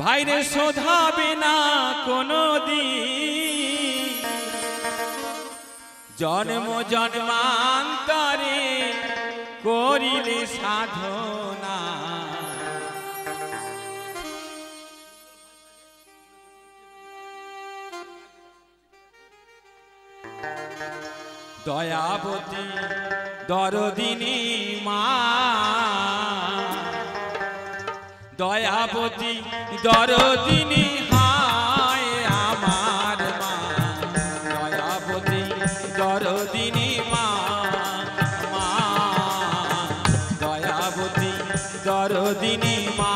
ভাইরে শোধাবে না কোনো দিন, জন্ম জন্মান্তরে করিলে সাধনা। দয়াবতী দরদিনী মা, দয়াবতী দরদিনী হায় আমার মা, দয়াবতী দরদিনী মা, মা দয়াবতী দরদিনী মা।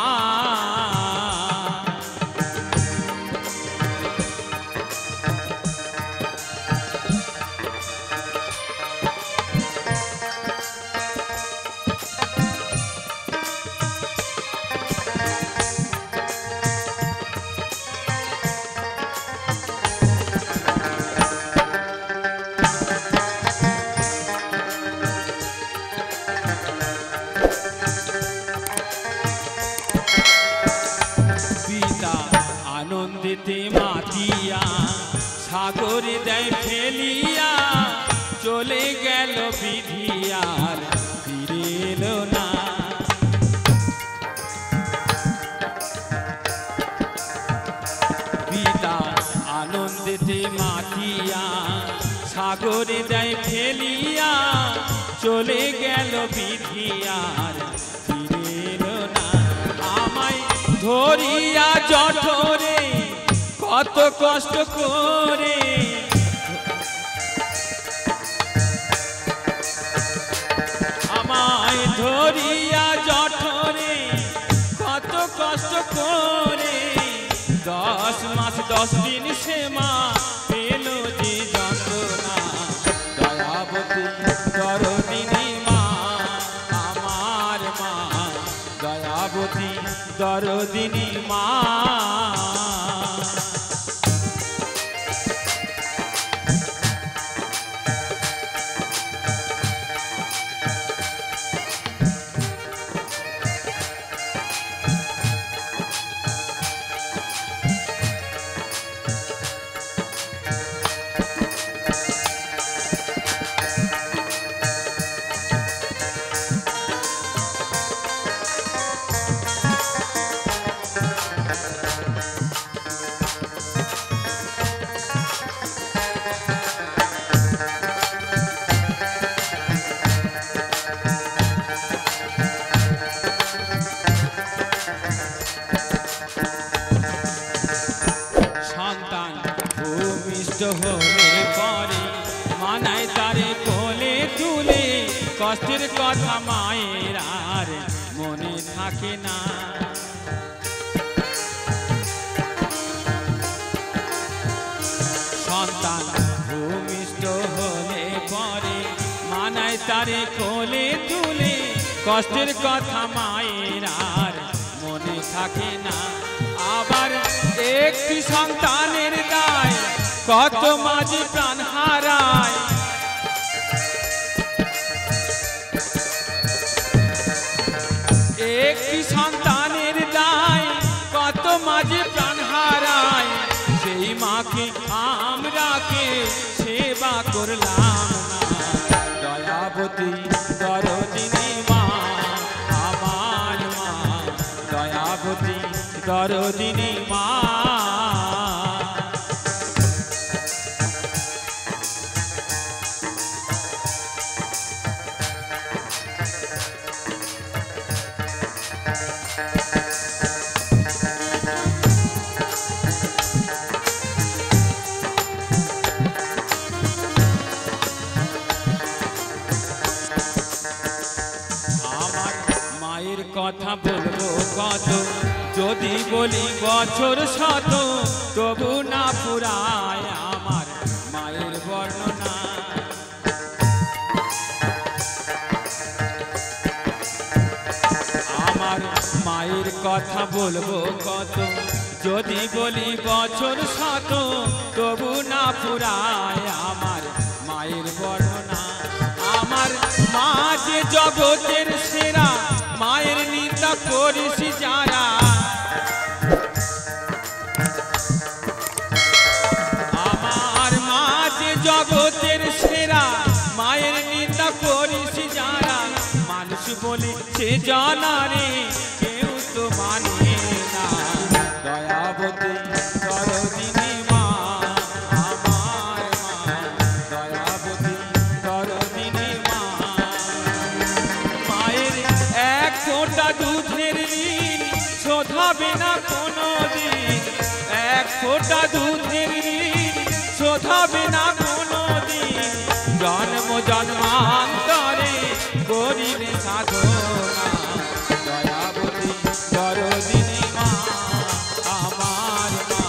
আনন্দিতে মাতিয়া সাগরে দেয় ফেলিয়া, চলে গেল বিধিয়ার ফিরে এলো না। পিতা আনন্দিতে মাতিয়া সাগরে দেয় ফেলিয়া, চলে গেল বিধিয়ার ফিরে এলো না। আমায় ধরিয়া জঠরে কত কষ্ট করে, আমায় ধরিয়া জঠরে কত কষ্ট করে, 10 মাস 10 দিন সে মা পেল যে যন্ত্রণা। দয়াবতী দরদিনী মা আমার মা, দয়াবতী দরদিনী মা। হলে পরে মানায় তারে কোলে তুলে, কষ্টের কথা মায়ের আর মনে থাকে না। সন্তান ভূমিষ্ঠ হলে পরে মানায় তারে কোলে তুলে, কষ্টের কথা মায়ের আর মনে থাকে না। আবার একটি সন্তানের দায় কত মাঝে প্রাণ হারায়, একটি সন্তানের দায় কত মাঝে প্রাণ হারায়। সেই মাকে আমরা কে সেবা করলাম না। দয়াবতী দরদিনী মা আমার মা, দয়াবতী দরদিনী মা। কথা বলবো কত, যদি বলি বছর শত, তবু না ফুরায় আমার মায়ের বর্ণনা। আমার মায়ের কথা বলবো কত, যদি বলি বছর শত, তবু না ফুরায় আমার মায়ের বর্ণনা। আমার মা যে জগতের সেরা, মায়ের নিন্দা করিস যারা, বলে সে জানা রে কেউ তো মানে না দয়াবতী দরদিনী মা আমার মা দয়াবতী দরদিনী মা মায়ের এক ফোঁটা দুধের ঋণ শোধাবে না কোনো দিন এক ফোঁটা দুধের ঋণ শোধাবে না কোনো দিন জন্ম জন্মান্তরে করিলে সাধনা দয়াবতী দরদিনী মা আমার মা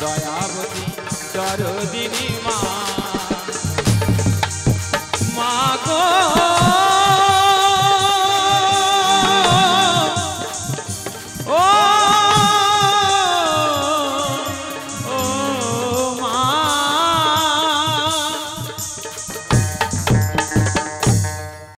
দয়াবতী দরদিনী মা।